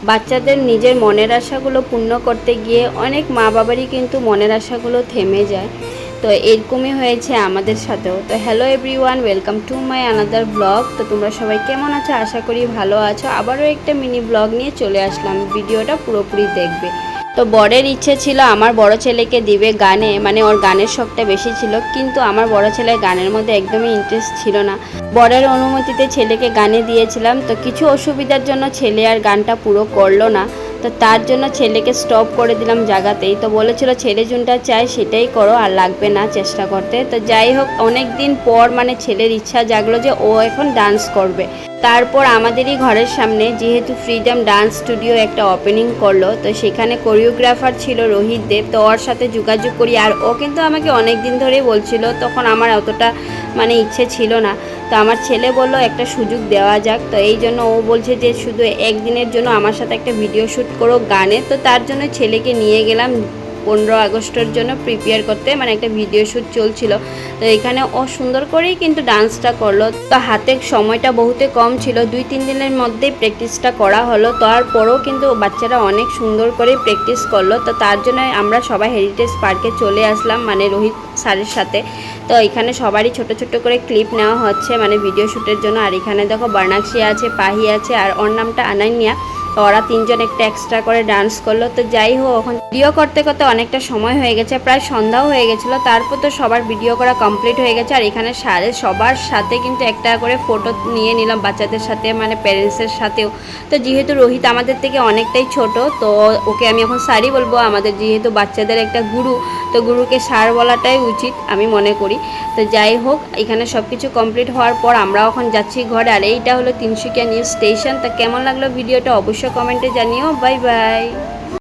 বাচ্চাদের নিজের মনের আশাগুলো পূর্ণ করতে গিয়ে অনেক মা বাবারই কিন্তু মনের আশাগুলো থেমে যায়। তো এরকমই হয়েছে আমাদের সাথেও। তো hello everyone, welcome to my another blog. তো তোমরা সবাই কেমন আছো? আশা করি ভালো আছো। আবারও একটা মিনি ব্লগ নিয়ে চলে আসলাম, ভিডিওটা পুরোপুরি দেখবে। তো বরের ইচ্ছে ছিল আমার বড় ছেলেকে দিবে গানে, মানে ওর গানের শখটা বেশি ছিল, কিন্তু আমার বড় ছেলের গানের মধ্যে একদমই ইন্টারেস্ট ছিল না। বরের অনুমতিতে ছেলেকে গানে দিয়েছিলাম, তো কিছু অসুবিধার জন্য ছেলে আর গানটা পুরো করলো না। তো তার জন্য ছেলেকে স্টপ করে দিলাম জায়গাতেই। তো বলেছিল ছেলে যোনটা চায় সেটাই করো, আর লাগবে না চেষ্টা করতে। তো যাই হোক, অনেক দিন পর মানে ছেলের ইচ্ছা জাগলো যে ও এখন ডান্স করবে। তারপর আমাদেরই ঘরের সামনে যেহেতু ফ্রিডম ডান্স স্টুডিও একটা ওপেনিং করলো, তো সেখানে কোরিওগ্রাফার ছিল রোহিত দেব। তো ওর সাথে যোগাযোগ করি, আর ও কিন্তু আমাকে অনেক দিন ধরেই বলছিল, তখন আমার অতটা মানে ইচ্ছে ছিল না। তো আমার ছেলে বলল একটা সুযোগ দেওয়া যাক। তো এই জন্য ও বলছে যে শুধু একদিনের জন্য আমার সাথে একটা ভিডিও শ্যুট করো গানে। তো তার জন্য ছেলেকে নিয়ে গেলাম 15 আগস্টের জন্য প্রিপেয়ার করতে, মানে একটা ভিডিও শ্যুট চলছিল। তো এখানে ও সুন্দর করেই কিন্তু ডান্সটা করলো। তো হাতে সময়টা বহুতে কম ছিল, 2-3 দিনের মধ্যেই প্র্যাকটিসটা করা হলো। তারপরেও কিন্তু বাচ্চারা অনেক সুন্দর করে প্র্যাকটিস করলো। তো তার জন্য আমরা সবাই হেরিটেজ পার্কে চলে আসলাম, মানে রোহিত স্যারের সাথে। তো এখানে সবারই ছোট ছোট করে ক্লিপ নেওয়া হচ্ছে, মানে ভিডিও শ্যুটের জন্য। আর এখানে দেখো বার্নাক্সি আছে, পাহি আছে, আর ওর নামটা আনান্যা। তো ওরা তিনজন একটা এক্সট্রা করে ডান্স করলো। তো যাই হোক, এখন ভিডিও করতে করতে অনেকটা সময় হয়ে গেছে, প্রায় সন্ধ্যাও হয়ে গেছিলো। তারপর তো সবার ভিডিও করা কমপ্লিট হয়ে গেছে। আর এখানে সবার সাথে কিন্তু একটা করে ফটো নিয়ে নিলাম, বাচ্চাদের সাথে মানে প্যারেন্টসের সাথেও। তো যেহেতু রোহিত আমাদের থেকে অনেকটাই ছোট, তো ওকে আমি এখন স্যারই বলবো। আমাদের যেহেতু বাচ্চাদের একটা গুরু, তো গুরুকে স্যার বলাটাই উচিত আমি মনে করি। তো যাই হোক, এখানে সব কিছু কমপ্লিট হওয়ার পর আমরা এখন যাচ্ছি ঘরে। আর এইটা হলো তিনসুকিয়া নিউ স্টেশন। তা কেমন লাগলো ভিডিওটা অবশ্যই কমেন্টে জানিও। Bye bye.